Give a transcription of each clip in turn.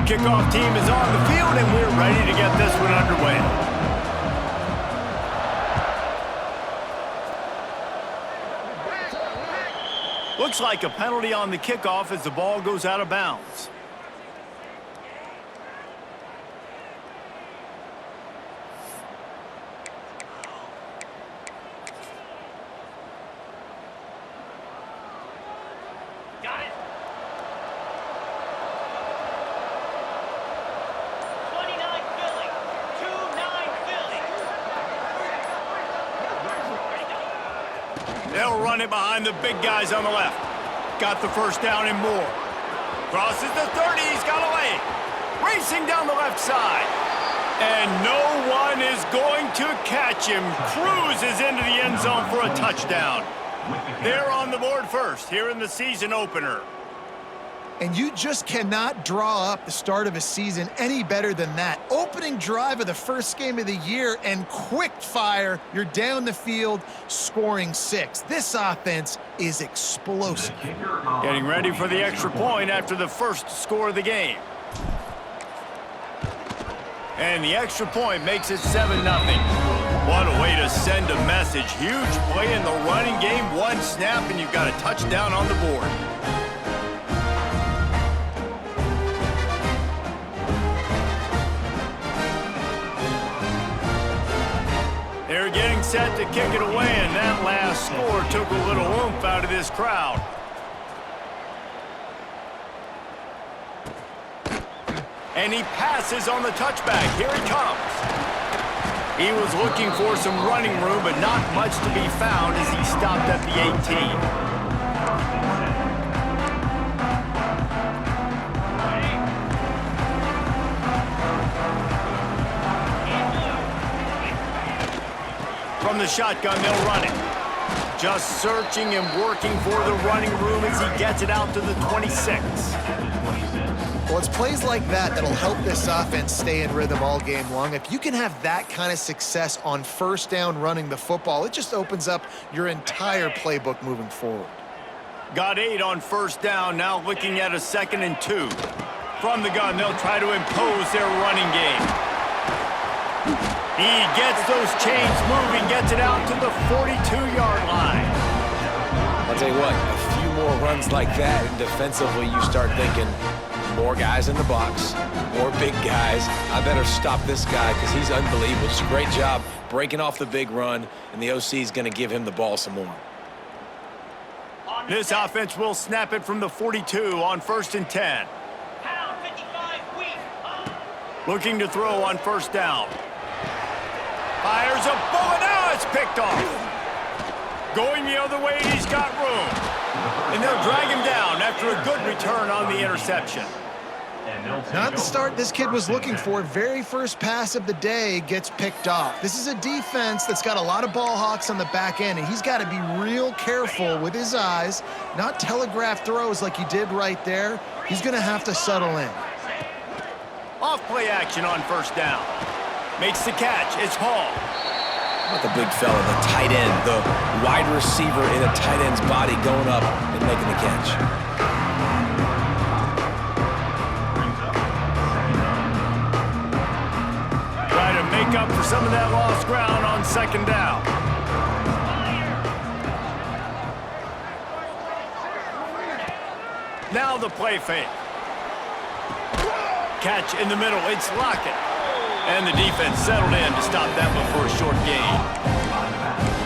Kickoff team is on the field, and we're ready to get this one underway. Looks like a penalty on the kickoff as the ball goes out of bounds. They'll run it behind the big guys on the left. Got the first down and more. Crosses the 30, he's got away. Racing down the left side. And no one is going to catch him. Cruises into the end zone for a touchdown. They're on the board first here in the season opener. And you just cannot draw up the start of a season any better than that. Opening drive of the first game of the year and quick fire. You're down the field scoring 6. This offense is explosive. Getting ready for the extra point after the first score of the game. And the extra point makes it 7-0. What a way to send a message. Huge play in the running game. One snap and you've got a touchdown on the board. They're getting set to kick it away, and that last score took a little oomph out of this crowd. And he passes on the touchback. Here he comes. He was looking for some running room, but not much to be found as he stopped at the 18. From the shotgun, they'll run it. Just searching and working for the running room as he gets it out to the 26. Well, it's plays like that that'll help this offense stay in rhythm all game long. If you can have that kind of success on first down running the football, it just opens up your entire playbook moving forward. Got 8 on first down, now looking at a 2nd and 2. From the gun, they'll try to impose their running game. He gets those chains moving, gets it out to the 42-yard line. I'll tell you what, a few more runs like that, and defensively you start thinking, more guys in the box, more big guys. I better stop this guy because he's unbelievable. Just a great job breaking off the big run, and the OC is going to give him the ball some more. This offense will snap it from the 42 on 1st and 10. Looking to throw on first down. Fires a bullet. Now it's picked off. Going the other way, he's got room. And they'll drag him down after a good return on the interception. Not the start this kid was looking for. Very first pass of the day gets picked off. This is a defense that's got a lot of ball hawks on the back end, and he's got to be real careful with his eyes, not telegraph throws like he did right there. He's going to have to settle in. Off play action on first down. Makes the catch. It's Hall. How about the big fella, the tight end, the wide receiver in a tight end's body going up and making the catch. Try to make up for some of that lost ground on second down. Now the play fake. Catch in the middle. It's Lockett. And the defense settled in to stop that before a short gain.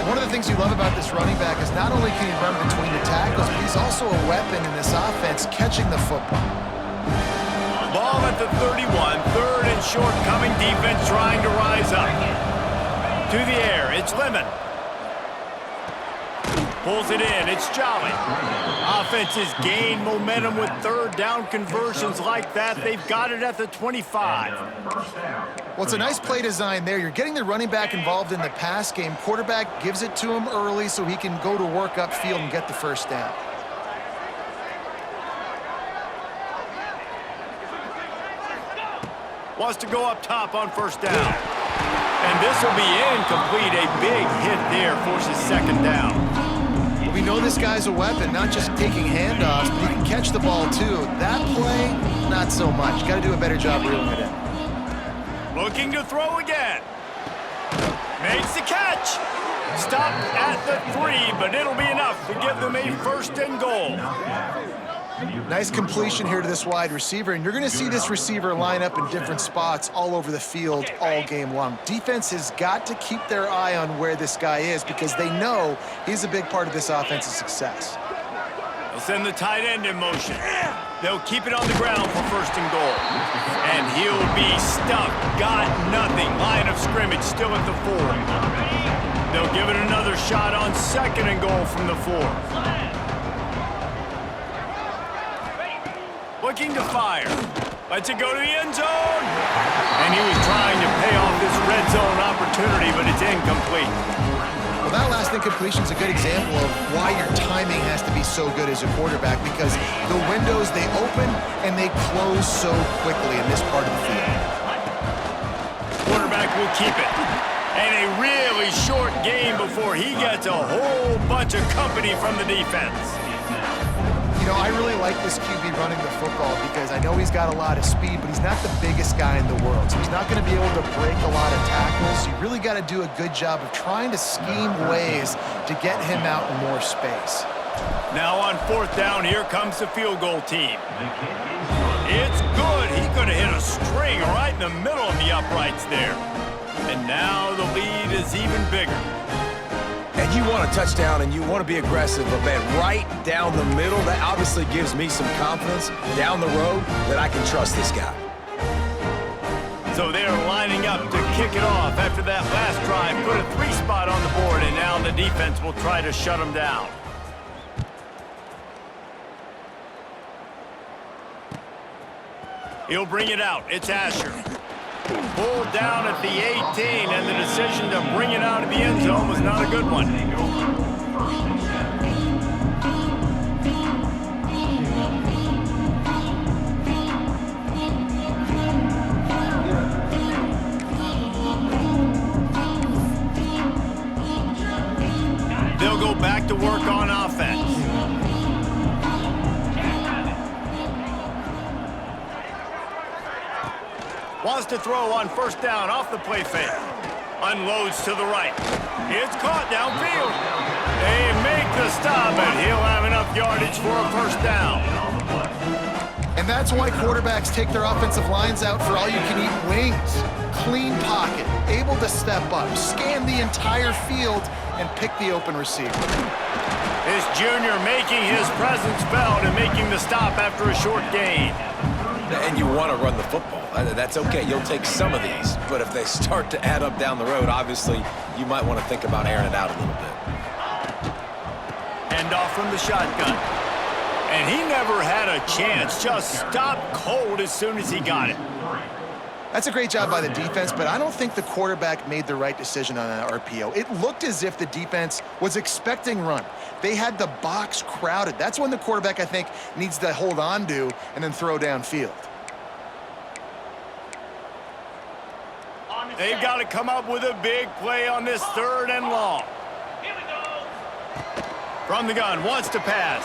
One of the things you love about this running back is not only can he run between the tackles, but he's also a weapon in this offense catching the football. Ball at the 31, third and short, coming defense trying to rise up. To the air, it's Lemon. Pulls it in, it's Jolly. Offenses gain momentum with third down conversions like that. They've got it at the 25. Well, it's a nice play design there. You're getting the running back involved in the pass game. Quarterback gives it to him early so he can go to work upfield and get the first down. Wants to go up top on first down. And this will be incomplete. A big hit there forces second down. We know this guy's a weapon, not just taking handoffs, but he can catch the ball too. That play, not so much. Got to do a better job reeling it in. Looking to throw again. Makes the catch. Stopped at the 3, but it'll be enough to give them a first and goal. Nice completion here to this wide receiver, and you're going to see this receiver line up in different spots all over the field all game long. Defense has got to keep their eye on where this guy is because they know he's a big part of this offense's success. They'll send the tight end in motion. They'll keep it on the ground for first and goal. And he'll be stuffed. Got nothing. Line of scrimmage still at the 4. They'll give it another shot on second and goal from the 4. Looking to fire. Lets it go to the end zone. And he was trying to pay off this red zone opportunity, but it's incomplete. Well, that last incompletion is a good example of why your timing has to be so good as a quarterback because the windows, they open and they close so quickly in this part of the field. Quarterback will keep it. And a really short game before he gets a whole bunch of company from the defense. You know, I really like this QB running the football because I know he's got a lot of speed, but he's not the biggest guy in the world. So he's not going to be able to break a lot of tackles. You really got to do a good job of trying to scheme ways to get him out in more space. Now on fourth down, here comes the field goal team. It's good. He could have hit a string right in the middle of the uprights there. And now the lead is even bigger. And you want a touchdown and you want to be aggressive, but man, right down the middle, that obviously gives me some confidence down the road that I can trust this guy. So they're lining up to kick it off after that last drive. Put a 3 spot on the board, and now the defense will try to shut them down. He'll bring it out. It's Asher. Pulled down at the 18, and the decision to bring it out of the end zone was not a good one. They'll go back to work on offense. Wants to throw on first down off the play fake. Unloads to the right. It's caught downfield. They make the stop, and he'll have enough yardage for a first down. And that's why quarterbacks take their offensive lines out for all-you-can-eat wings. Clean pocket, able to step up, scan the entire field, and pick the open receiver. This junior making his presence felt and making the stop after a short gain. And you want to run the football. That's okay. You'll take some of these. But if they start to add up down the road, obviously, you might want to think about airing it out a little bit. Hand off from the shotgun. And he never had a chance. Just stopped cold as soon as he got it. That's a great job by the defense, but I don't think the quarterback made the right decision on that RPO. It looked as if the defense was expecting run. They had the box crowded. That's when the quarterback, I think, needs to hold on to and then throw downfield. They've got to come up with a big play on this third and long. From the gun, wants to pass.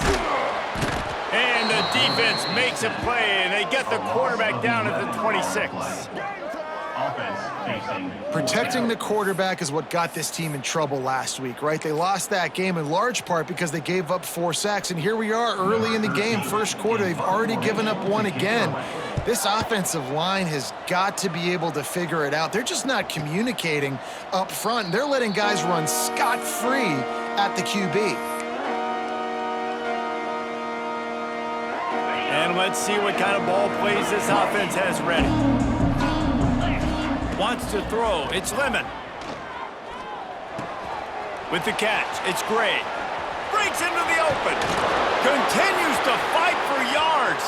And the defense makes a play, and they get the quarterback down at the 26. Protecting the quarterback is what got this team in trouble last week, right? They lost that game in large part because they gave up 4 sacks, and here we are early in the game, first quarter. They've already given up 1 again. This offensive line has got to be able to figure it out. They're just not communicating up front. They're letting guys run scot-free at the QB. And let's see what kind of ball plays this offense has ready. Wants to throw. It's Lemon. With the catch, it's Gray. Breaks into the open. Continues to fight for yards.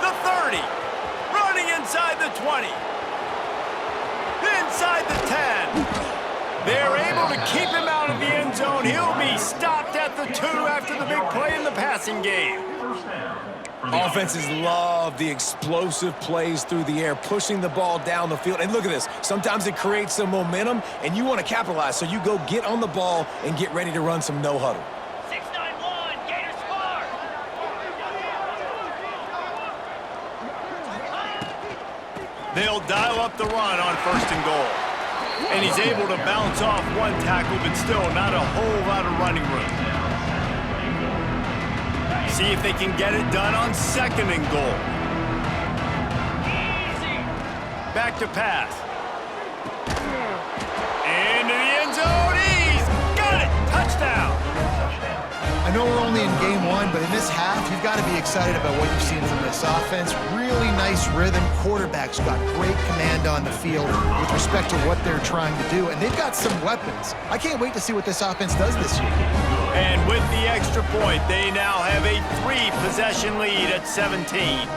The 30. Running inside the 20. Inside the 10. They're able to keep him out of the end zone. He'll be stopped at the 2 after the big play in the passing game. Offenses love the explosive plays through the air, pushing the ball down the field. And look at this. Sometimes it creates some momentum, and you want to capitalize. So you go get on the ball and get ready to run some no-huddle. 6-9-1, Gators score! They'll dial up the run on 1st and goal. And he's able to bounce off 1 tackle, but still not a whole lot of running room. See if they can get it done on 2nd and goal. Back to pass. Into the end zone. He's got it. Touchdown. I know we're only in game 1, but in this half, you've got to be excited about what you've seen from this offense. Really nice rhythm. Quarterback's got great command on the field with respect to what they're trying to do, and they've got some weapons. I can't wait to see what this offense does this year. And with the extra point, they now have a 3-possession lead at 17.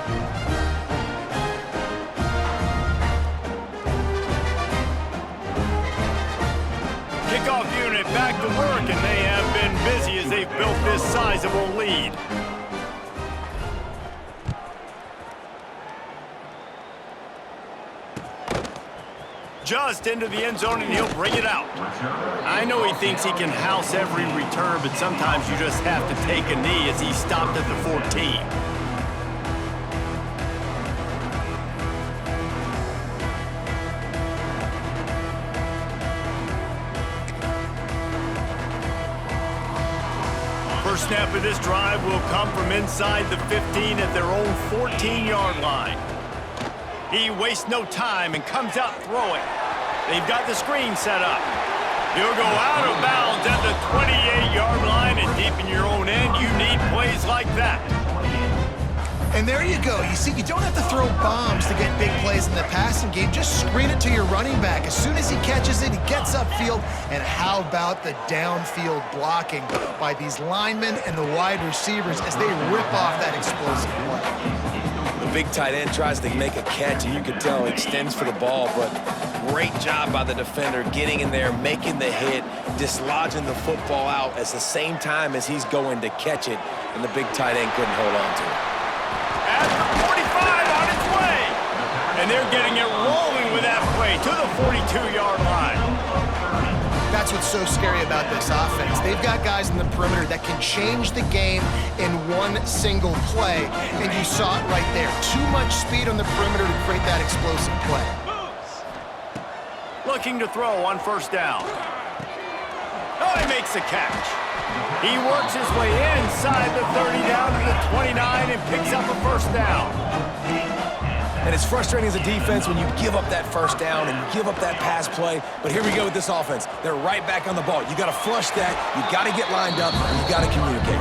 Kickoff unit back to work, and they have been busy as they've built this sizable lead. Just into the end zone, and he'll bring it out. I know he thinks he can house every return, but sometimes you just have to take a knee as he stopped at the 14. First snap of this drive will come from inside the 15 at their own 14-yard line. He wastes no time and comes out throwing. They've got the screen set up. He'll go out of bounds at the 28-yard line, and deep in your own end, you need plays like that. And there you go. You see, you don't have to throw bombs to get big plays in the passing game. Just screen it to your running back. As soon as he catches it, he gets upfield. And how about the downfield blocking by these linemen and the wide receivers as they rip off that explosive play? The big tight end tries to make a catch, and you can tell he extends for the ball, but great job by the defender getting in there, making the hit, dislodging the football out at the same time as he's going to catch it, and the big tight end couldn't hold on to it. At the 45 on its way. And they're getting it rolling with that play to the 42-yard line. That's what's so scary about this offense. They've got guys in the perimeter that can change the game in one single play, and you saw it right there. Too much speed on the perimeter to create that explosive play. Looking to throw on 1st down. Oh, he makes the catch. He works his way inside the 30 down to the 29 and picks up a 1st down. And it's frustrating as a defense when you give up that 1st down and you give up that pass play. But here we go with this offense. They're right back on the ball. You got to flush that. You got to get lined up, and you got to communicate.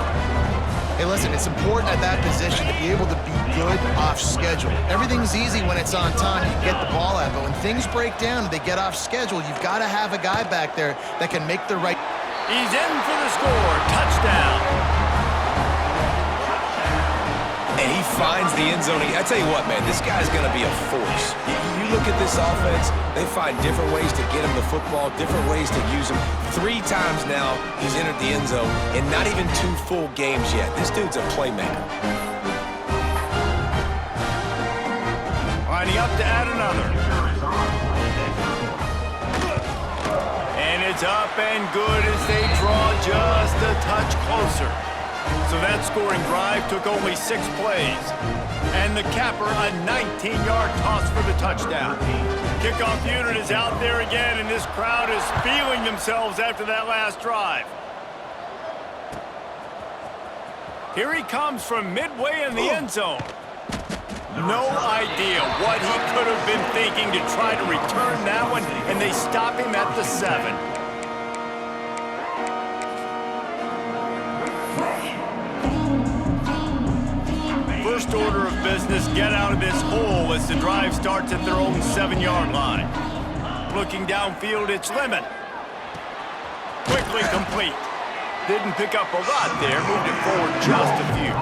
Hey, listen, it's important at that position to be able to be good off schedule. Everything's easy when it's on time. You get the ball out. But when things break down and they get off schedule, you've got to have a guy back there that can make the right... He's in for the score. Touchdown. And he finds the end zone. I tell you what, man, this guy's going to be a force. You look at this offense, they find different ways to get him the football, different ways to use him. 3 times now he's entered the end zone, and not even 2 full games yet. This dude's a playmaker. Lining up to add another. And it's up and good as they draw just a touch closer. So that scoring drive took only 6 plays. And the capper, a 19-yard toss for the touchdown. Kickoff unit is out there again, and this crowd is feeling themselves after that last drive. Here he comes from midway in the end zone. No idea what he could have been thinking to try to return that one, and they stop him at the 7. First order of business, get out of this hole as the drive starts at their own 7-yard line. Looking downfield, it's Lemon. Quickly complete. Didn't pick up a lot there, moved it forward just a few.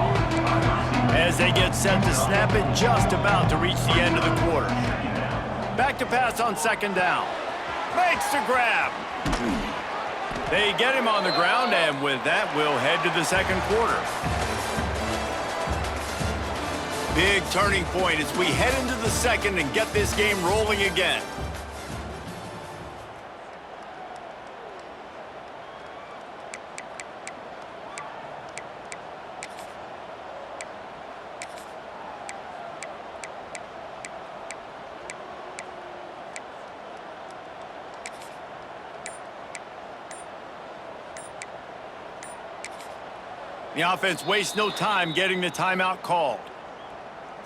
As they get set to snap it, just about to reach the end of the quarter. Back to pass on 2nd down. Makes the grab. They get him on the ground, and with that, we'll head to the 2nd quarter. Big turning point as we head into the 2nd and get this game rolling again. The offense wastes no time getting the timeout called.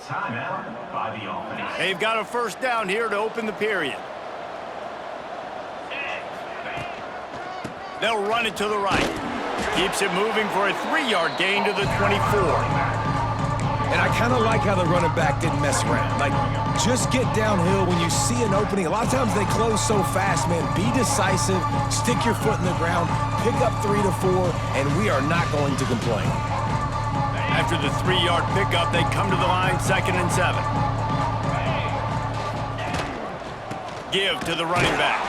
Timeout by the offense. They've got a 1st down here to open the period. They'll run it to the right. Keeps it moving for a 3-yard gain to the 24. And I kind of like how the running back didn't mess around. Like, just get downhill when you see an opening. A lot of times they close so fast, man. Be decisive, stick your foot in the ground, pick up 3 to 4, and we are not going to complain. After the 3-yard pickup, they come to the line 2nd and 7. Give to the running back.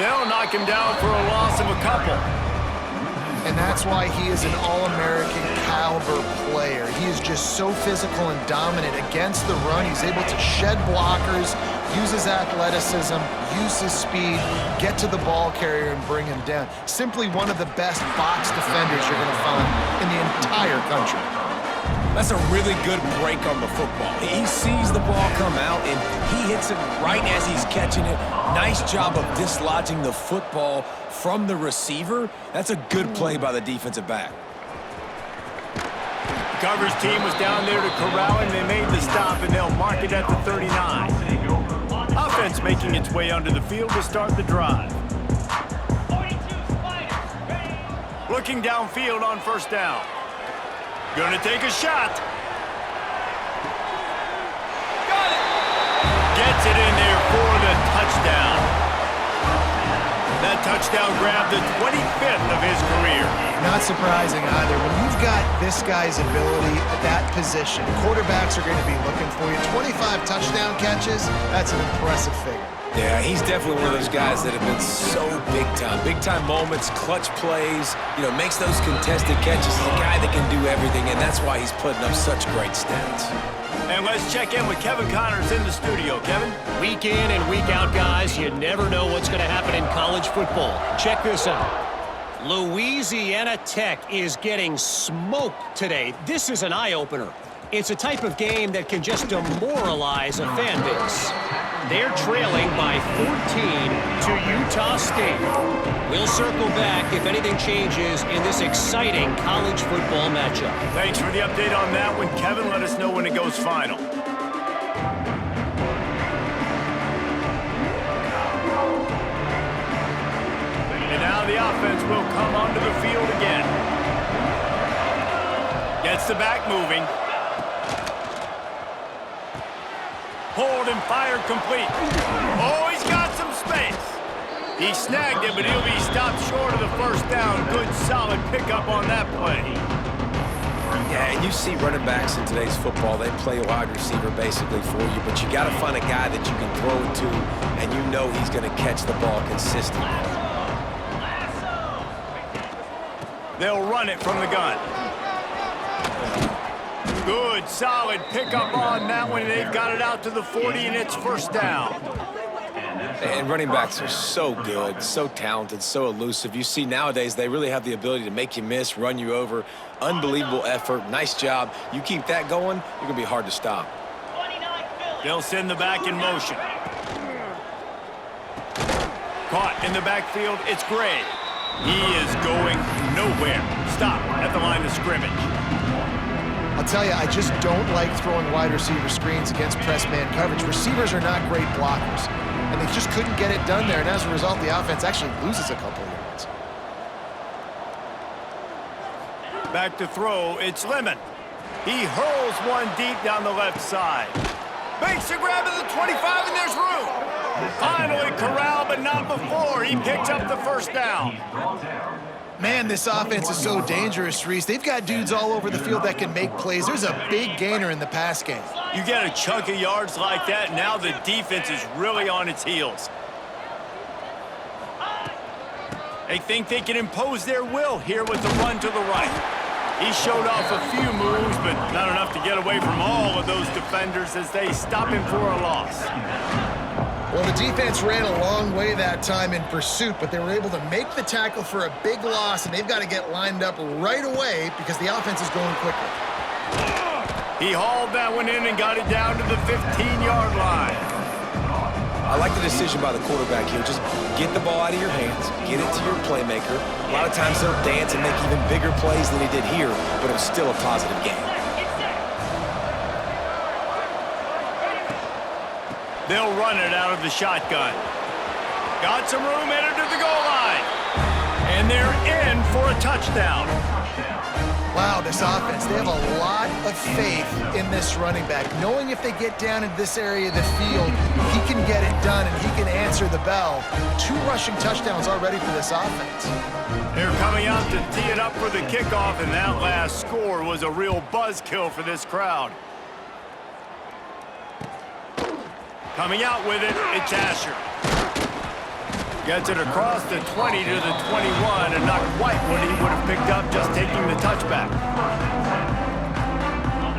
They'll knock him down for a loss of a couple. And that's why he is an All-American caliber player. He is just so physical and dominant against the run. He's able to shed blockers, use his athleticism, use his speed, get to the ball carrier and bring him down. Simply one of the best box defenders you're going to find in the entire country. That's a really good break on the football. He sees the ball come out, and he hits it right as he's catching it. Nice job of dislodging the football from the receiver. That's a good play by the defensive back. The coverage team was down there to corral him. They made the stop, and they'll mark it at the 39. Offense making its way onto the field to start the drive. Looking downfield on 1st down. Gonna take a shot. Got it! Gets it in there for the touchdown. That touchdown grabbed the 25th of his career. Not surprising either. When you've got this guy's ability at that position, quarterbacks are going to be looking for you. 25 touchdown catches, that's an impressive figure. Yeah, he's definitely one of those guys that have been so big time. Big time moments, clutch plays, makes those contested catches. He's a guy that can do everything, and that's why he's putting up such great stats. And let's check in with Kevin Connors in the studio. Kevin? Week in and week out, guys, you never know what's going to happen in college football. Check this out. Louisiana Tech is getting smoked today. This is an eye-opener. It's a type of game that can just demoralize a fan base. They're trailing by 14 to Utah State. We'll circle back if anything changes in this exciting college football matchup. Thanks for the update on that one, Kevin. Let us know when it goes final. And now the offense will come onto the field again. Gets the back moving. Pulled and fired complete. Oh, he's got some space. He snagged it, but he'll be stopped short of the 1st down. Good, solid pickup on that play. Yeah, and you see running backs in today's football, they play wide receiver basically for you, but you got to find a guy that you can throw it to, and you know he's going to catch the ball consistently. They'll run it from the gun. Good, solid pickup on that one. They've got it out to the 40, and it's 1st down. And running backs are so good, so talented, so elusive. You see nowadays they really have the ability to make you miss, run you over. Unbelievable effort. Nice job. You keep that going, you're going to be hard to stop. They'll send the back in motion. Caught in the backfield, it's Gray. He is going nowhere. Stop at the line of scrimmage. I'll tell you, I just don't like throwing wide receiver screens against press man coverage. Receivers are not great blockers, and they just couldn't get it done there, and as a result, the offense actually loses a couple of yards. Back to throw, it's Lemon. He hurls one deep down the left side. Makes a grab at the 25, and there's room. Finally corralled, but not before. He picks up the first down. Man, this offense is so dangerous, Reese. They've got dudes all over the field that can make plays. There's a big gainer in the pass game. You get a chunk of yards like that, now the defense is really on its heels. They think they can impose their will here with the run to the right. He showed off a few moves, but not enough to get away from all of those defenders as they stop him for a loss. Well, the defense ran a long way that time in pursuit, but they were able to make the tackle for a big loss, and they've got to get lined up right away because the offense is going quickly. He hauled that one in and got it down to the 15-yard line. I like the decision by the quarterback here. Just get the ball out of your hands, get it to your playmaker. A lot of times he'll dance and make even bigger plays than he did here, but it was still a positive game. They'll run it out of the shotgun. Got some room, headed to the goal line. And they're in for a touchdown. Wow, this offense, they have a lot of faith in this running back. Knowing if they get down into this area of the field, he can get it done and he can answer the bell. 2 rushing touchdowns already for this offense. They're coming out to tee it up for the kickoff, and that last score was a real buzzkill for this crowd. Coming out with it, it's Asher. Gets it across the 20 to the 21, and not quite what he would have picked up just taking the touchback.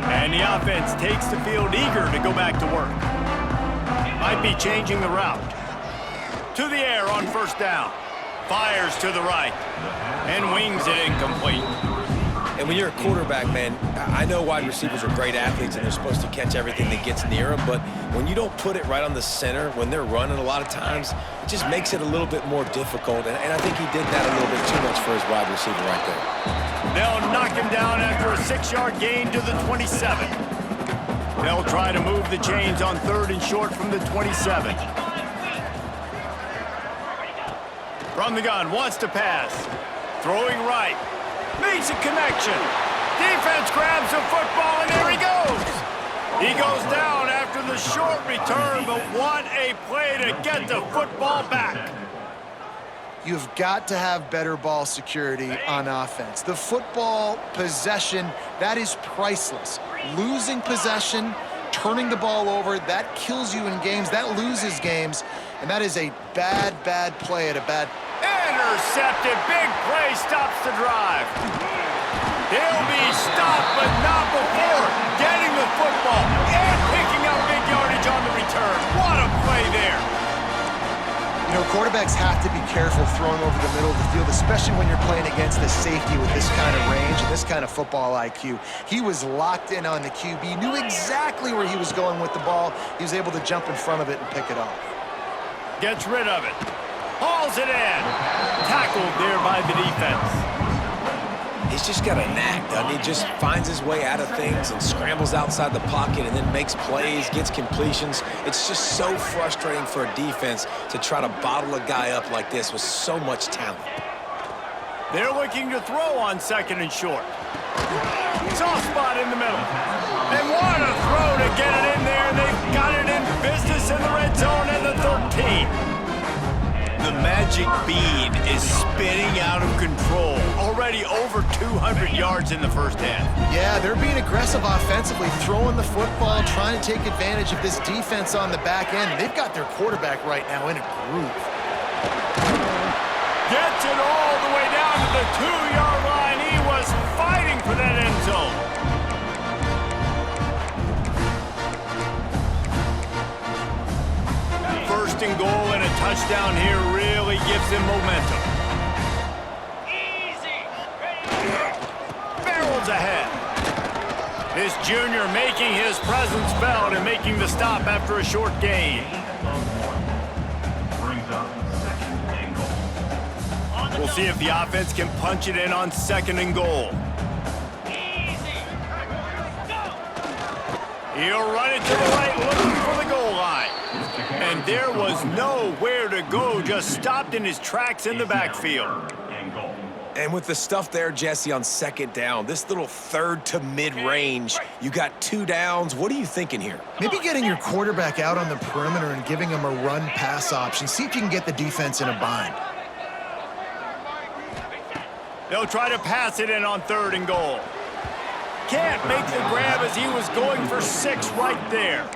And the offense takes the field eager to go back to work. Might be changing the route. To the air on first down. Fires to the right. And wings it incomplete. And when you're a quarterback, man, I know wide receivers are great athletes and they're supposed to catch everything that gets near them, but when you don't put it right on the center, when they're running a lot of times, it just makes it a little bit more difficult. And I think he did that a little bit too much for his wide receiver right there. They'll knock him down after a 6-yard gain to the 27. They'll try to move the chains on 3rd and short from the 27. From the gun, wants to pass. Throwing right. Makes a connection. Defense grabs the football, and there he goes. He goes down after the short return, but what a play to get the football back. You've got to have better ball security on offense. The football possession, that is priceless. Losing possession, turning the ball over, that kills you in games, that loses games, and that is a bad, bad play at a bad... Intercepted. Big play stops the drive. He'll be stopped, but not before getting the football and picking up big yardage on the return. What a play there. You know, quarterbacks have to be careful throwing over the middle of the field, especially when you're playing against the safety with this kind of range and this kind of football IQ. He was locked in on the QB, knew exactly where he was going with the ball. He was able to jump in front of it and pick it off. Gets rid of it. Hauls it in. Tackled there by the defense. He's just got a knack, doesn't he? Just finds his way out of things and scrambles outside the pocket and then makes plays, gets completions. It's just so frustrating for a defense to try to bottle a guy up like this with so much talent. They're looking to throw on 2nd and short. Soft spot in the middle. They want to throw to get it in there. They've got it in business in the red zone at the 13. The magic bean is spinning out of control. Already over 200 yards in the first half. Yeah, they're being aggressive offensively, throwing the football, trying to take advantage of this defense on the back end. They've got their quarterback right now in a groove. Gets it all the way down to the 2-yard line. He was fighting for that end zone. 1st and goal and touchdown here really gives him momentum. Barrels ahead. This junior making his presence felt and making the stop after a short gain. Brings up second and goal. We'll see if the offense can punch it in on 2nd and goal. He'll run it to the right, looking for the goal line. And there was nowhere to go, just stopped in his tracks in the backfield. And with the stuff there, Jesse, on 2nd down, this little 3rd to mid-range, you got 2 downs. What are you thinking here? Maybe getting your quarterback out on the perimeter and giving him a run-pass option. See if you can get the defense in a bind. They'll try to pass it in on 3rd and goal. Can't make the grab as he was going for 6 right there.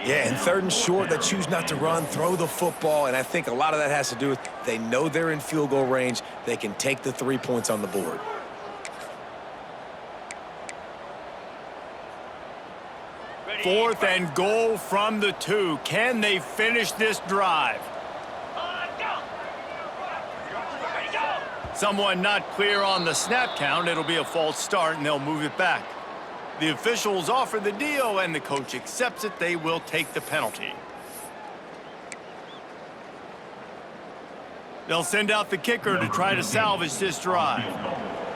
Yeah, and 3rd and short, they choose not to run, throw the football, and I think a lot of that has to do with they know they're in field goal range. They can take the 3 points on the board. Fourth and goal from the 2. Can they finish this drive? Someone not clear on the snap count. It'll be a false start, and they'll move it back. The officials offer the deal, and the coach accepts it. They will take the penalty. They'll send out the kicker to try to salvage this drive.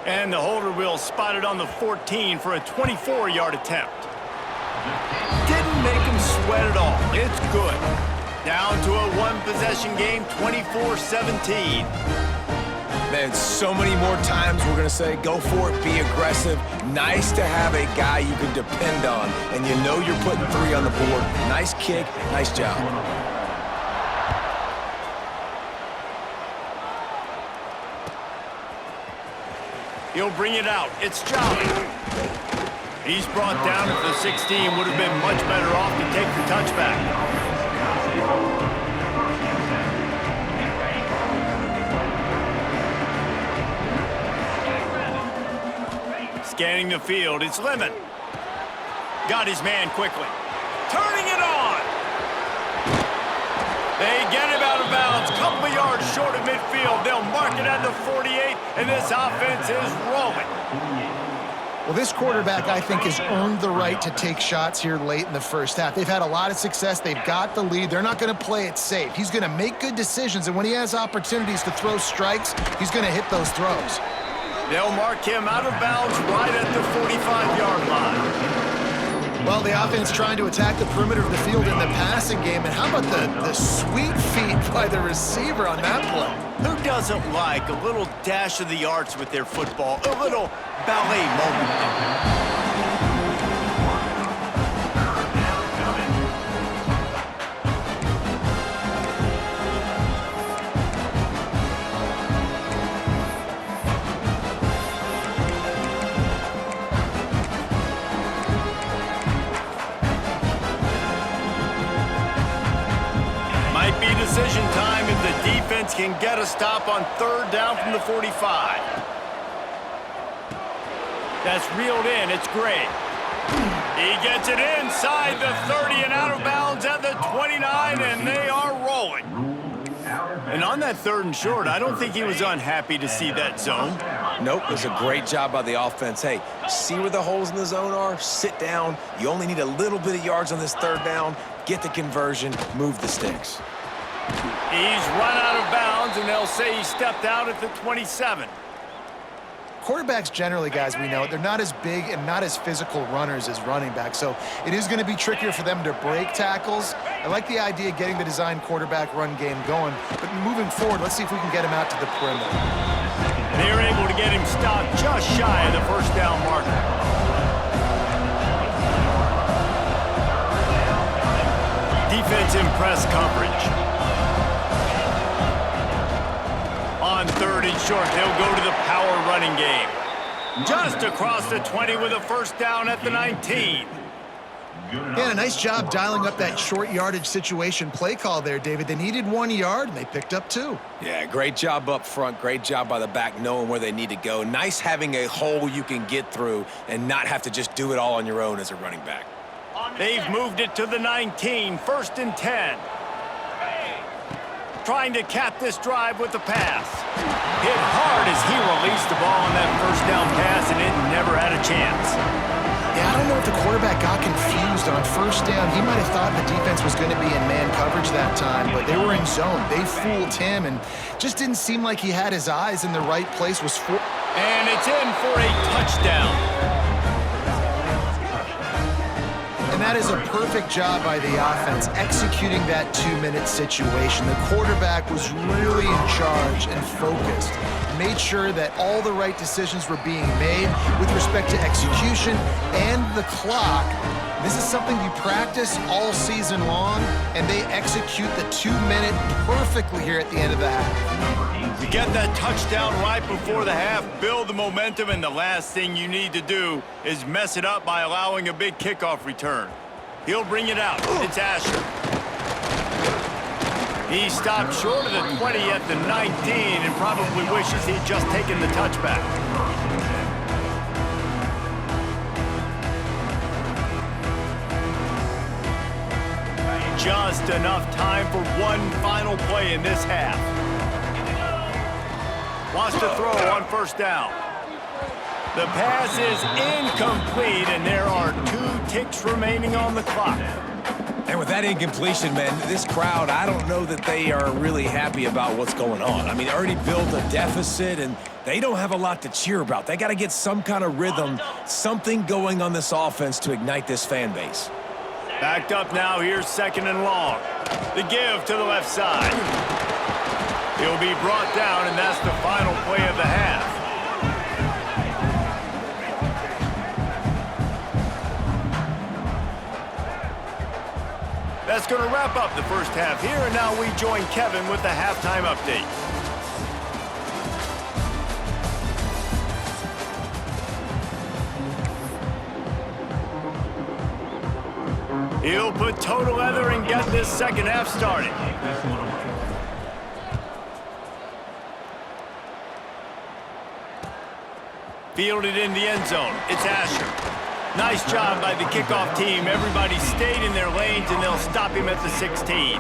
And the holder will spot it on the 14 for a 24-yard attempt. Didn't make him sweat at all. It's good. Down to a 1-possession game, 24-17. Man, so many more times we're going to say, go for it, be aggressive. Nice to have a guy you can depend on, and you know you're putting 3 on the board. Nice kick, nice job. He'll bring it out. It's Jolly. He's brought down at the 16. Would have been much better off to take the touchback. Scanning the field, it's Lemon. Got his man quickly. Turning it on. They get him out of bounds. Couple of yards short of midfield. They'll mark it at the 48, and this offense is rolling. Well, this quarterback, I think, has earned the right to take shots here late in the first half. They've had a lot of success. They've got the lead. They're not going to play it safe. He's going to make good decisions, and when he has opportunities to throw strikes, he's going to hit those throws. They'll mark him out of bounds right at the 45-yard line. Well, the offense trying to attack the perimeter of the field in the passing game. And how about the sweet feet by the receiver on that play? Who doesn't like a little dash of the arts with their football, a little ballet moment? Decision time if the defense can get a stop on 3rd down from the 45. That's reeled in. It's Gray. He gets it inside the 30 and out of bounds at the 29, and they are rolling. And on that 3rd and short, I don't think he was unhappy to see that zone. Nope, it was a great job by the offense. Hey, see where the holes in the zone are? Sit down. You only need a little bit of yards on this 3rd down. Get the conversion. Move the sticks. He's run out of bounds, and they'll say he stepped out at the 27. Quarterbacks generally, guys, we know, they're not as big and not as physical runners as running backs, so it is going to be trickier for them to break tackles. I like the idea of getting the design quarterback run game going, but moving forward, let's see if we can get him out to the perimeter. They're able to get him stopped just shy of the 1st down marker. Defense in press coverage. On 3rd and short, they'll go to the power running game. Just across the 20 with a 1st down at the 19. Yeah, a nice job dialing up that short yardage situation play call there, David. They needed 1 yard, and they picked up 2. Yeah, great job up front. Great job by the back knowing where they need to go. Nice having a hole you can get through and not have to just do it all on your own as a running back. They've moved it to the 19, 1st and 10. trying to cap this drive with the pass. Hit hard as he released the ball on that first down pass, and it never had a chance. Yeah, I don't know if the quarterback got confused on first down. He might have thought the defense was going to be in man coverage that time, but they were in zone. They fooled him and just didn't seem like he had his eyes in the right place. And it's in for a touchdown. And that is a perfect job by the offense, executing that 2-minute situation. The quarterback was really in charge and focused. Made sure that all the right decisions were being made with respect to execution and the clock. This is something you practice all season long, and they execute the 2-minute perfectly here at the end of the half. To get that touchdown right before the half, build the momentum, and the last thing you need to do is mess it up by allowing a big kickoff return. He'll bring it out. It's Asher. He stopped short of the 20 at the 19 and probably wishes he'd just taken the touchback. Just enough time for one final play in this half. Wants to throw on first down. The pass is incomplete, and there are 2 ticks remaining on the clock. And with that incompletion, man, this crowd, I don't know that they are really happy about what's going on. I mean, they already built a deficit, and they don't have a lot to cheer about. They got to get some kind of rhythm, something going on this offense to ignite this fan base. Backed up now, here's 2nd and long. The give to the left side. He'll be brought down, and that's the final play of the half. That's going to wrap up the first half here, and now we join Kevin with the halftime update. He'll put toe to leather and get this second half started. Fielded in the end zone. It's Asher. Nice job by the kickoff team. Everybody stayed in their lanes, and they'll stop him at the 16.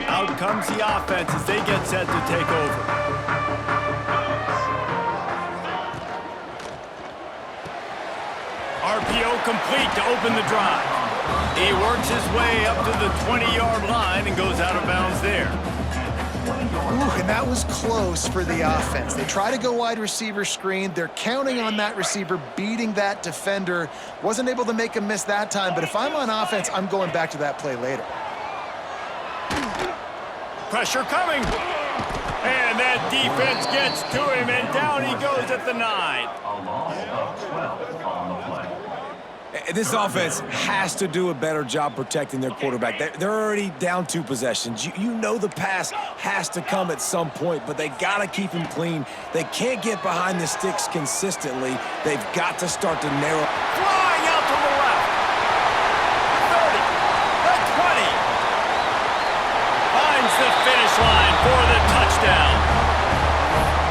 Out comes the offense as they get set to take over. RPO complete to open the drive. He works his way up to the 20-yard line and goes out of bounds there. Ooh, and that was close for the offense. They try to go wide receiver screen. They're counting on that receiver beating that defender. Wasn't able to make him miss that time, but if I'm on offense, I'm going back to that play later. Pressure coming. And that defense gets to him, and down he goes at the 9. A loss of 12 on the play. This offense has to do a better job protecting their quarterback. They're already down 2 possessions. You know the pass has to come at some point, but they got to keep him clean. They can't get behind the sticks consistently. They've got to start to narrow. Flying out to the left. 30. The 20. Finds the finish line for the touchdown.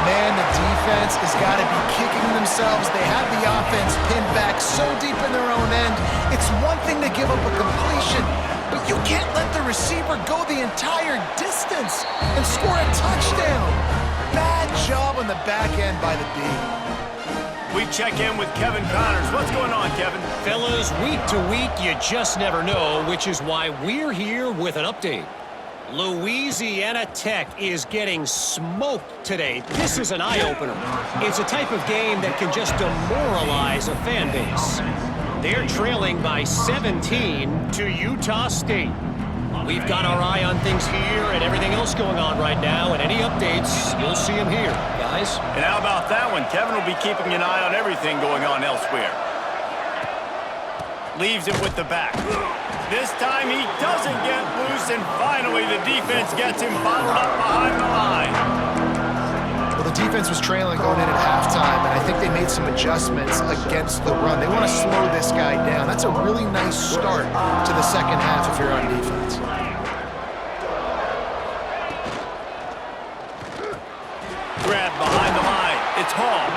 Man, the defense has got to be kicking themselves. They have the offense pinned back so deep in their own end. It's one thing to give up a completion, but you can't let the receiver go the entire distance and score a touchdown. Bad job on the back end by the D. We check in with Kevin Connors. What's going on, Kevin? Fellas, week to week, you just never know, which is why we're here with an update. Louisiana Tech is getting smoked today. This is an eye-opener. It's a type of game that can just demoralize a fan base. They're trailing by 17 to Utah State. We've got our eye on things here and everything else going on right now, and any updates, you'll see them here, guys. And how about that one? Kevin will be keeping an eye on everything going on elsewhere. Leaves it with the back. This time he doesn't get loose, and finally the defense gets him bottled up behind the line. Well, the defense was trailing going in at halftime, and I think they made some adjustments against the run. They want to slow this guy down. That's a really nice start to the second half if you're on defense. Grab behind the line. It's Hall.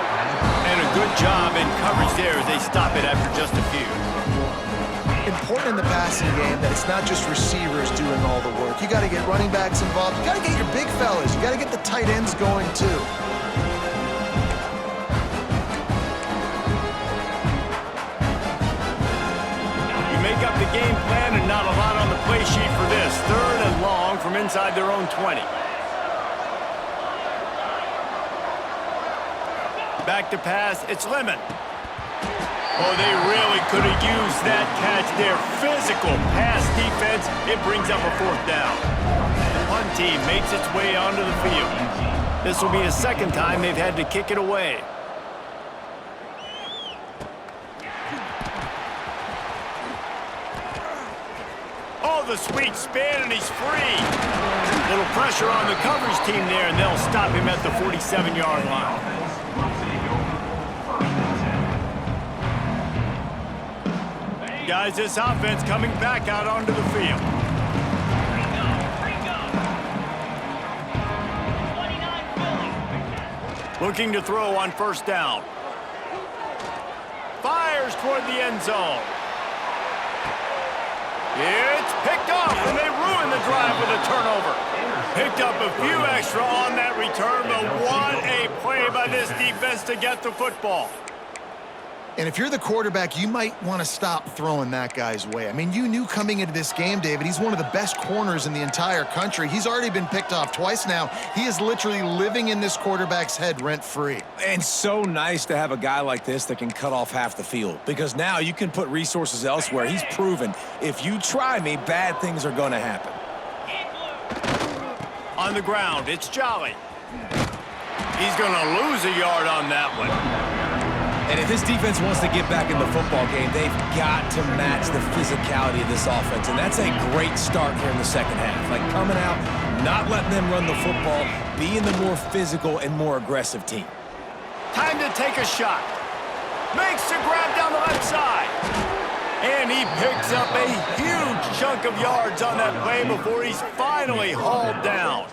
And a good job in coverage there as they stop it after just a few. important in the passing game that it's not just receivers doing all the work. You got to get running backs involved. You got to get your big fellas. You got to get the tight ends going too. You make up the game plan and not a lot on the play sheet for this. 3rd and long from inside their own 20. Back to pass, it's Lemon. Oh, they really could have used that catch there. Physical pass defense, it brings up a 4th down. The punt team makes its way onto the field. This will be the 2nd time they've had to kick it away. Oh, the sweet spin, and he's free. Little pressure on the coverage team there, and they'll stop him at the 47-yard line. Guys, this offense coming back out onto the field. Looking to throw on 1st down. Fires toward the end zone. It's picked off, and they ruin the drive with a turnover. Picked up a few extra on that return, but what a play by this defense to get the football. And if you're the quarterback, you might want to stop throwing that guy's way. I mean, you knew coming into this game, David, he's one of the best corners in the entire country. He's already been picked off twice now. He is literally living in this quarterback's head rent-free. And so nice to have a guy like this that can cut off half the field, because now you can put resources elsewhere. He's proven if you try me, bad things are going to happen. On the ground, it's Jolly. He's going to lose a yard on that one. And if this defense wants to get back in the football game, they've got to match the physicality of this offense. And that's a great start here in the 2nd half. Like coming out, not letting them run the football, being the more physical and more aggressive team. Time to take a shot. Makes the grab down the left side. And he picks up a huge chunk of yards on that play before he's finally hauled down.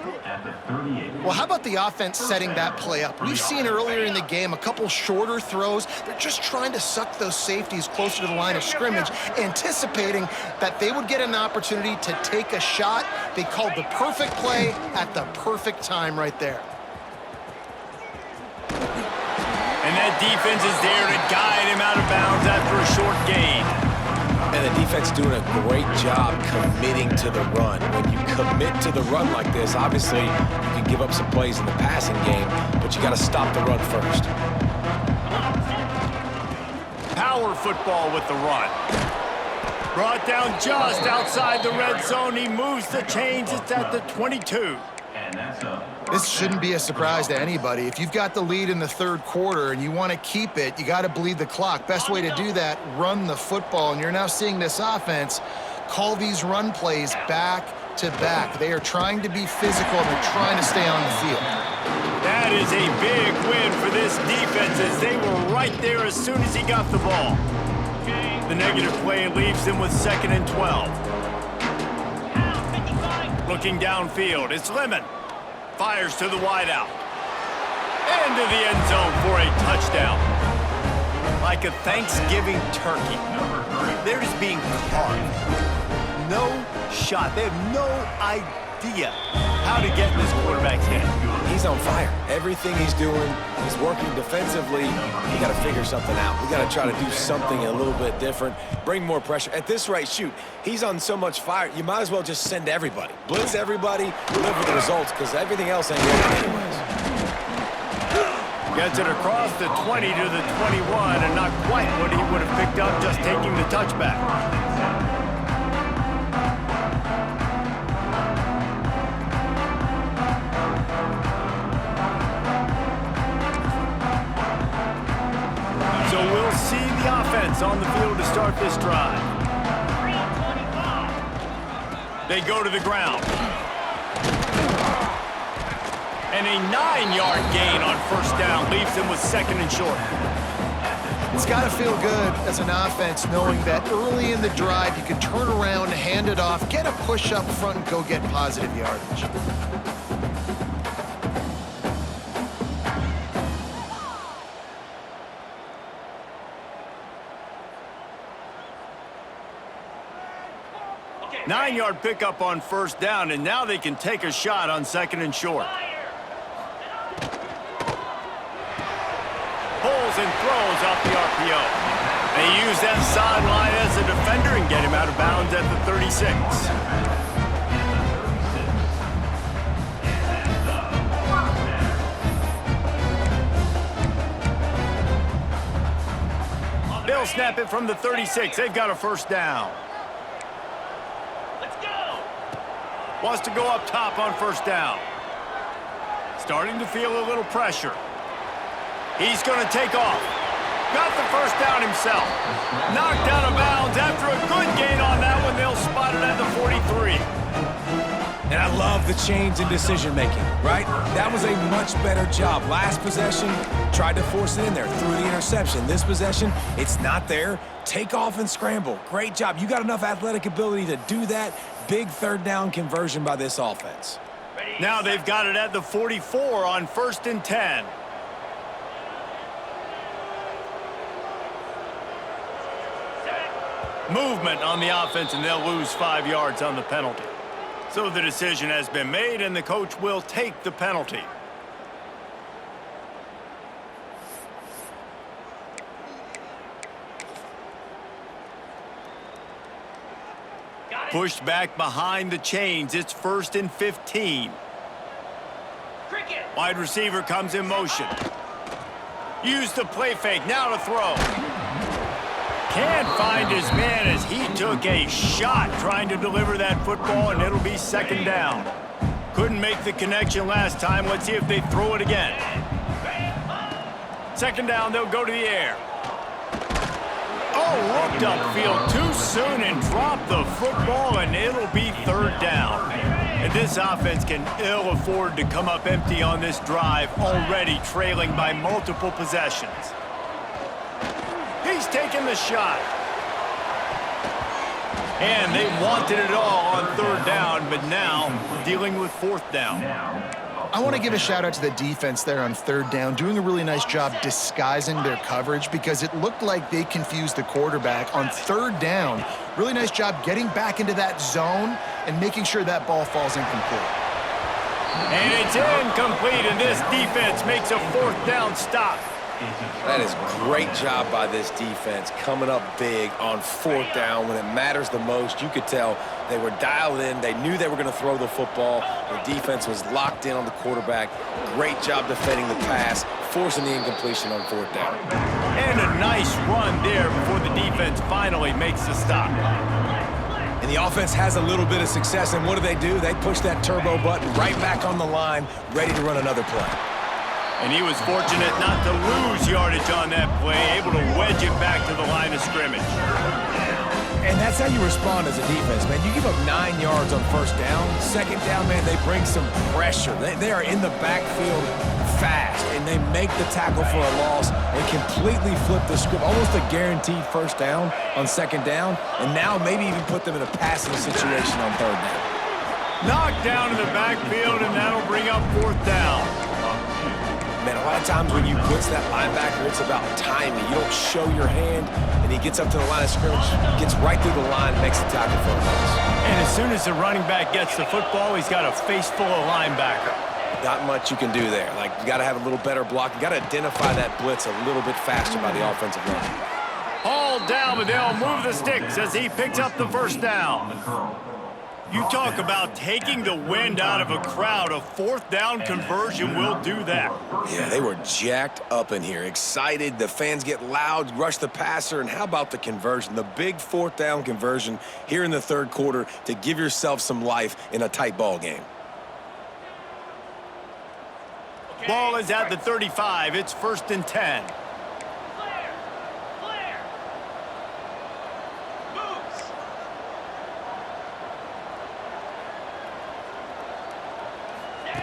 Well, how about the offense setting that play up? We've seen earlier in the game a couple shorter throws. They're just trying to suck those safeties closer to the line of scrimmage, anticipating that they would get an opportunity to take a shot. They called the perfect play at the perfect time right there. And that defense is there to guide him out of bounds after a short gain. And the defense doing a great job committing to the run. When you commit to the run like this, obviously you can give up some plays in the passing game, but you got to stop the run first. Power football with the run. Brought down just outside the red zone. He moves the chains. It's at the 22. This shouldn't be a surprise to anybody. If you've got the lead in the 3rd quarter and you want to keep it, you got to bleed the clock. Best way to do that, run the football. And you're now seeing this offense call these run plays back to back. They are trying to be physical and they're trying to stay on the field. That is a big win for this defense as they were right there as soon as he got the ball. The negative play leaves them with 2nd and 12. Looking downfield, it's Lemon. Fires to the wideout. Into the end zone for a touchdown. Like a Thanksgiving turkey. They're just being carved. No shot. They have no idea how to get in this quarterback's head. He's on fire. Everything he's doing, he's working defensively. We got to figure something out. We got to try to do something a little bit different, bring more pressure. At this rate, shoot, he's on so much fire, you might as well just send everybody. Blitz everybody, live with the results, because everything else ain't working anyways. Gets it across the 20 to the 21, and not quite what he would have picked up just taking the touchback. So we'll see the offense on the field to start this drive. They go to the ground. And a 9-yard gain on 1st down leaves them with 2nd and short. It's got to feel good as an offense knowing that early in the drive you can turn around, hand it off, get a push up front, and go get positive yardage. 9-yard pickup on first down, and now they can take a shot on 2nd and short. Pulls and throws off the RPO. They use that sideline as a defender and get him out of bounds at the 36. They'll snap it from the 36. They've got a first down. Let's go. Wants to go up top on first down. Starting to feel a little pressure. He's going to take off. Got the first down himself. Knocked out of bounds after a good gain on that one. They'll spot it at the 43. And I love the change in decision-making, right? That was a much better job. Last possession, tried to force it in there, threw the interception. This possession, it's not there. Take off and scramble. Great job. You got enough athletic ability to do that. Big third down conversion by this offense. Now they've got it at the 44 on 1st and 10. Movement on the offense, and they'll lose 5 yards on the penalty. So the decision has been made, and the coach will take the penalty. Pushed back behind the chains. It's 1st and 15. Cricket. Wide receiver comes in motion. Use the play fake. Now to throw. Can't find his man as he took a shot trying to deliver that football, and it'll be 2nd down. Couldn't make the connection last time. Let's see if they throw it again. 2nd down, they'll go to the air. Oh, looked upfield too soon and dropped the football, and it'll be 3rd down. And this offense can ill afford to come up empty on this drive, already trailing by multiple possessions. He's taking the shot. And they wanted it all on 3rd down, but now dealing with 4th down. I want to give a shout out to the defense there on 3rd down, doing a really nice job disguising their coverage because it looked like they confused the quarterback on 3rd down. Really nice job getting back into that zone and making sure that ball falls incomplete. And it's incomplete, and this defense makes a 4th down stop. That is great job by this defense, coming up big on 4th down when it matters the most. You could tell they were dialed in. They knew they were going to throw the football. The defense was locked in on the quarterback. Great job defending the pass, forcing the incompletion on 4th down. And a nice run there before the defense finally makes the stop. And the offense has a little bit of success, and what do? They push that turbo button right back on the line, ready to run another play. And he was fortunate not to lose yardage on that play, able to wedge it back to the line of scrimmage. And that's how you respond as a defense, man. You give up 9 yards on 1st down. 2nd down, man, they bring some pressure. They are in the backfield fast, and they make the tackle for a loss and completely flip the script. Almost a guaranteed 1st down on 2nd down, and now maybe even put them in a passing situation on 3rd down. Knocked down in the backfield, and that'll bring up 4th down. Man, a lot of times when you blitz that linebacker, it's about timing. You don't show your hand, and he gets up to the line of scrimmage, gets right through the line, makes the tackle for a loss. And as soon as the running back gets the football, he's got a face full of linebacker. Not much you can do there. Like, you got to have a little better block. You got to identify that blitz a little bit faster by the offensive line. All down, but they'll move the sticks as he picks up the 1st down. You talk about taking the wind out of a crowd. A 4th down conversion will do that. Yeah, they were jacked up in here, excited. The fans get loud, rush the passer, and how about the conversion? The big 4th down conversion here in the 3rd quarter to give yourself some life in a tight ball game. Ball is at the 35. It's 1st and 10.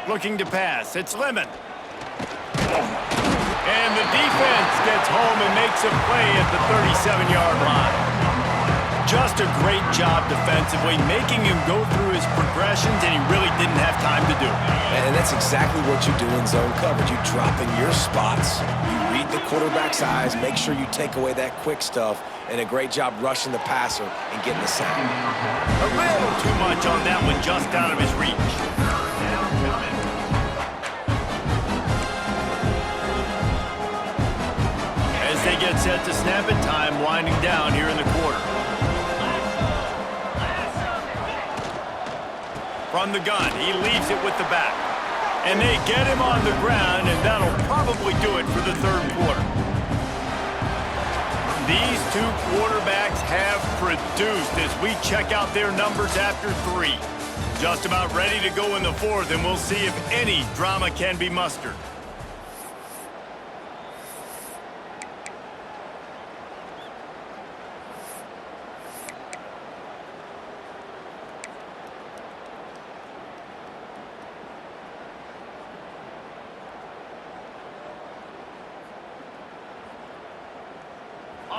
Looking to pass. It's Lemon. And the defense gets home and makes a play at the 37-yard line. Just a great job defensively, making him go through his progressions, and he really didn't have time to do it. And that's exactly what you do in zone coverage. You drop in your spots, you read the quarterback's eyes, make sure you take away that quick stuff, and a great job rushing the passer and getting the sack. A little too much on that one, just out of his reach. As they get set to snap it, time winding down here in the quarter. From the gun, he leaves it with the back. And they get him on the ground, and that'll probably do it for the third quarter. These two quarterbacks have produced as we check out their numbers after 3. Just about ready to go in the fourth, and we'll see if any drama can be mustered.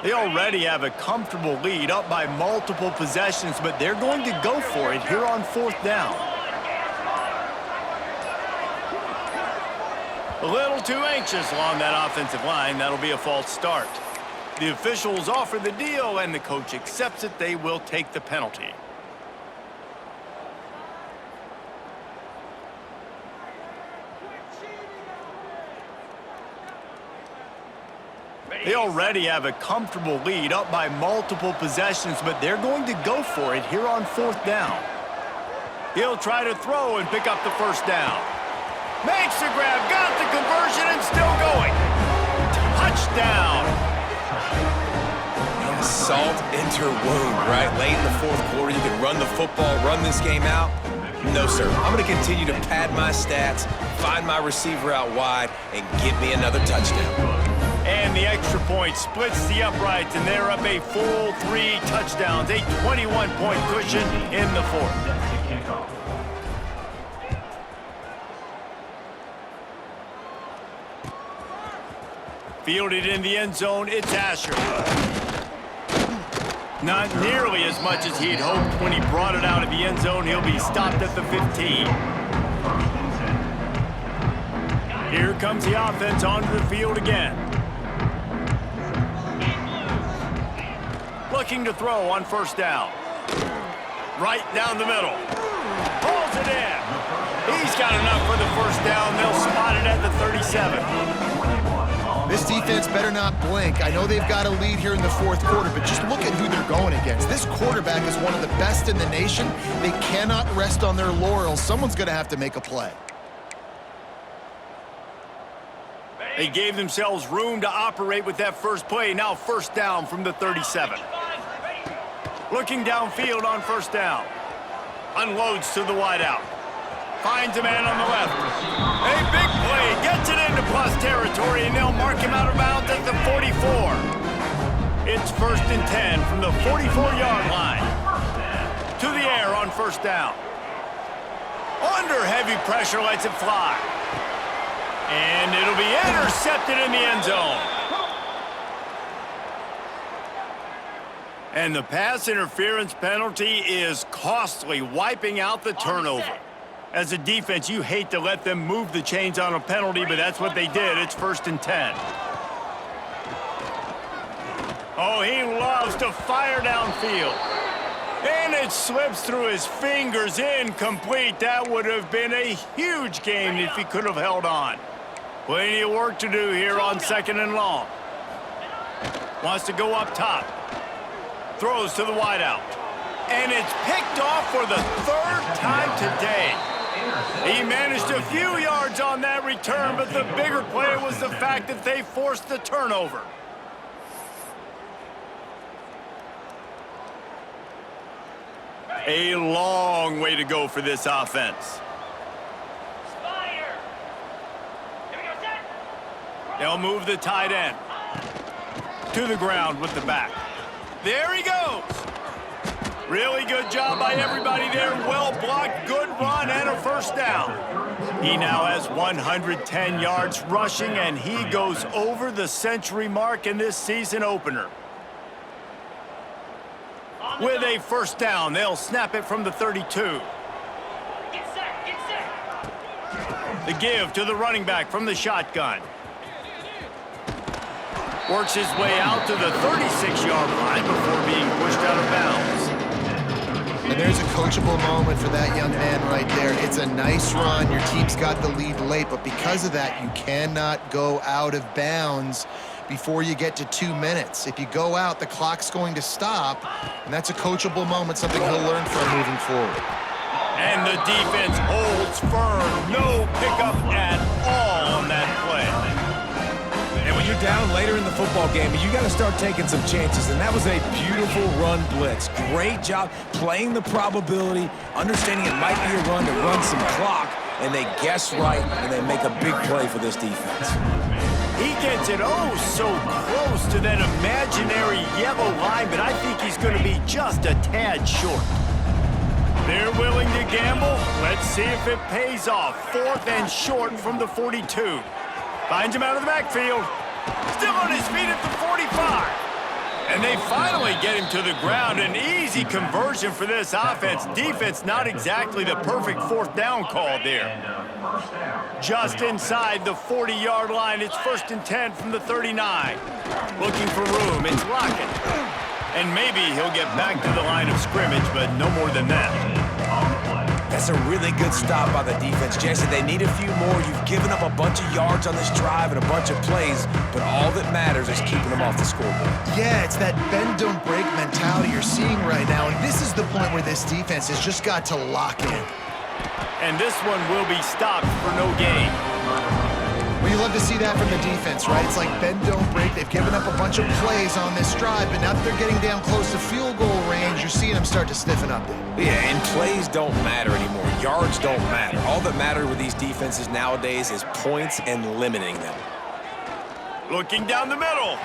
They already have a comfortable lead, up by multiple possessions, but they're going to go for it here on fourth down. A little too anxious along that offensive line. That'll be a false start. The officials offer the deal, and the coach accepts it. They will take the penalty. They already have a comfortable lead, up by multiple possessions, but they're going to go for it here on fourth down. He'll try to throw and pick up the first down. Makes the grab, got the conversion, and still going. Touchdown. Salt into wound, right? Late in the fourth quarter, you can run the football, run this game out. No, sir. I'm going to continue to pad my stats, find my receiver out wide, and get me another touchdown. And the extra point splits the uprights, and they're up a full 3 touchdowns, a 21-point cushion in the fourth. Fielded in the end zone, it's Asher. Not nearly as much as he'd hoped when he brought it out of the end zone. He'll be stopped at the 15. Here comes the offense onto the field again. Looking to throw on first down. Right down the middle. Pulls it in. He's got enough for the first down. They'll spot it at the 37. This defense better not blink. I know they've got a lead here in the fourth quarter, but just look at who they're going against. This quarterback is one of the best in the nation. They cannot rest on their laurels. Someone's going to have to make a play. They gave themselves room to operate with that first play. Now first down from the 37. Looking downfield on first down. Unloads to the wideout. Finds a man on the left. A big play. Gets it into plus territory, and they'll mark him out of bounds at the 44. It's 1st and 10 from the 44-yard line. To the air on first down. Under heavy pressure, lets it fly. And it'll be intercepted in the end zone. And the pass interference penalty is costly, wiping out the turnover. As a defense, you hate to let them move the chains on a penalty, but that's what they did. It's 1st and 10. Oh, he loves to fire downfield. And it slips through his fingers, incomplete. That would have been a huge gain if he could have held on. Plenty of work to do here on 2nd and long. Wants to go up top. Throws to the wideout. And it's picked off for the 3rd time today. He managed a few yards on that return, but the bigger play was the fact that they forced the turnover. A long way to go for this offense. They'll move the tight end to the ground with the back. There he goes. Really good job by everybody there. Well blocked, good run, and a first down. He now has 110 yards rushing, and he goes over the century mark in this season opener. With a first down, they'll snap it from the 32. Get set, get set. The give to the running back from the shotgun. Works his way out to the 36-yard line before being pushed out of bounds. And there's a coachable moment for that young man right there. It's a nice run. Your team's got the lead late, but because of that, you cannot go out of bounds before you get to 2 minutes. If you go out, the clock's going to stop, and that's a coachable moment, something he'll learn from moving forward. And the defense holds firm. No pickup at all on that play. And when you're down later in the football game, you got to start taking some chances, and that was a beautiful run blitz. Great job playing the probability, understanding it might be a run to run some clock, and they guess right, and they make a big play for this defense. He gets it so close to that imaginary yellow line, but I think he's going to be just a tad short. They're willing to gamble. Let's see if it pays off. 4th and short from the 42. Finds him out of the backfield. Still on his feet at the 45. And they finally get him to the ground. An easy conversion for this offense. Defense not exactly the perfect 4th down call there. Just inside the 40-yard line. It's 1st and 10 from the 39. Looking for room. It's Lockett. And maybe he'll get back to the line of scrimmage, but no more than that. That's a really good stop by the defense. Jason, they need a few more. You've given up a bunch of yards on this drive and a bunch of plays, but all that matters is keeping them off the scoreboard. Yeah, it's that bend, don't break mentality you're seeing right now, and this is the point where this defense has just got to lock in. And this one will be stopped for no gain. Well, you love to see that from the defense, right? It's like bend, don't break. They've given up a bunch of plays on this drive, but now that they're getting down close to field goal range, you're seeing them start to stiffen up there. Yeah, and plays don't matter anymore. Yards don't matter. All that matters with these defenses nowadays is points and limiting them. Looking down the middle.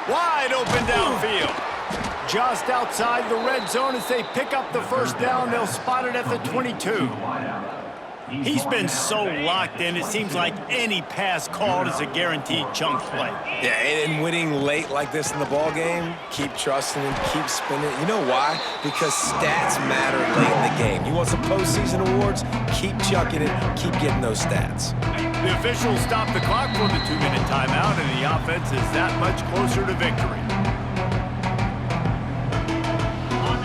Wide open downfield. Just outside the red zone as they pick up the first down. They'll spot it at the 22. He's been so locked in, it seems like any pass called is a guaranteed chunk play. Yeah, and winning late like this in the ball game, keep trusting and keep spinning. You know why? Because stats matter late in the game. You want some postseason awards? Keep chucking it, keep getting those stats. The officials stop the clock for the 2-minute timeout, and the offense is that much closer to victory.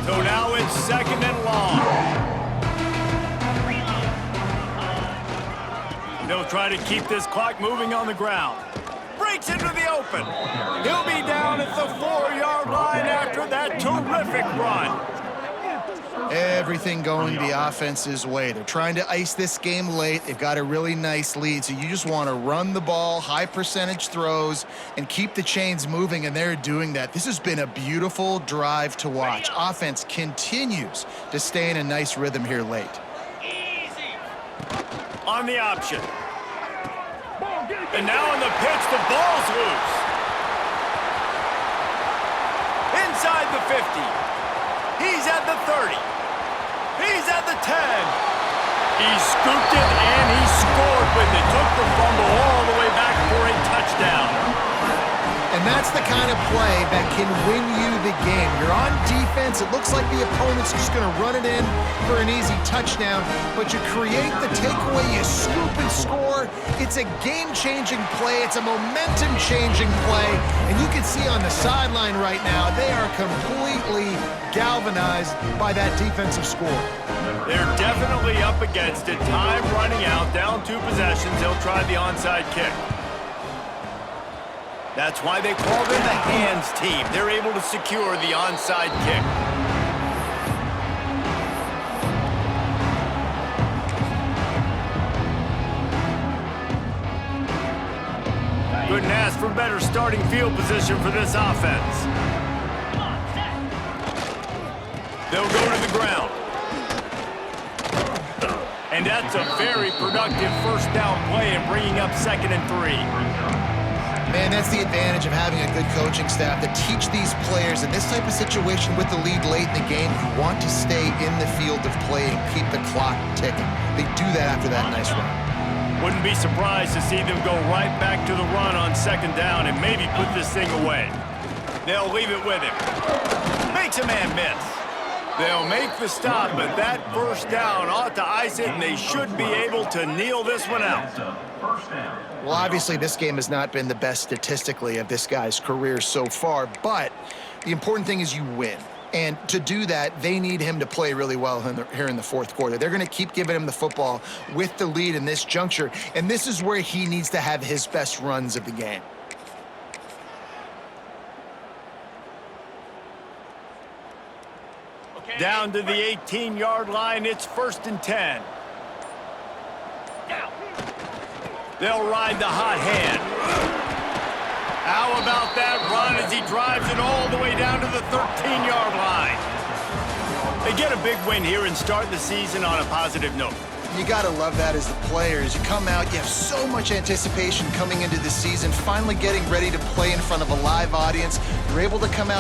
So now it's 2nd and long. They'll try to keep this clock moving on the ground. Breaks into the open. He'll be down at the 4-yard line after that terrific run. Everything going the offense's way. They're trying to ice this game late. They've got a really nice lead, so you just want to run the ball, high percentage throws, and keep the chains moving, and they're doing that. This has been a beautiful drive to watch. Offense continues to stay in a nice rhythm here late. On the option. And now on the pitch, the ball's loose. Inside the 50. He's at the 30. He's at the 10. He scooped it and he scored with it. Took the fumble all the way back for a touchdown. And that's the kind of play that can win you the game. You're on defense. It looks like the opponent's just going to run it in for an easy touchdown, but you create the takeaway, you scoop and score. It's a game-changing play. It's a momentum-changing play. And you can see on the sideline right now, they are completely galvanized by that defensive score. They're definitely up against it. Time running out, down 2 possessions. They'll try the onside kick. That's why they call them the hands team. They're able to secure the onside kick. Couldn't ask for better starting field position for this offense. They'll go to the ground. And that's a very productive first down play and bringing up 2nd and 3. Man, that's the advantage of having a good coaching staff that teach these players in this type of situation with the lead late in the game. You want to stay in the field of play and keep the clock ticking. They do that after that nice run. Wouldn't be surprised to see them go right back to the run on 2nd down and maybe put this thing away. They'll leave it with him. Makes a man miss. They'll make the stop, but that first down ought to ice it, and they should be able to kneel this one out. First down. Well, obviously, this game has not been the best statistically of this guy's career so far, but the important thing is you win. And to do that, they need him to play really well here in the fourth quarter. They're going to keep giving him the football with the lead in this juncture, and this is where he needs to have his best runs of the game. Down to the 18-yard line, it's 1st and 10. They'll ride the hot hand. How about that run as he drives it all the way down to the 13-yard line? They get a big win here and start the season on a positive note. You got to love that as the players. You come out, you have so much anticipation coming into the season, finally getting ready to play in front of a live audience. You're able to come out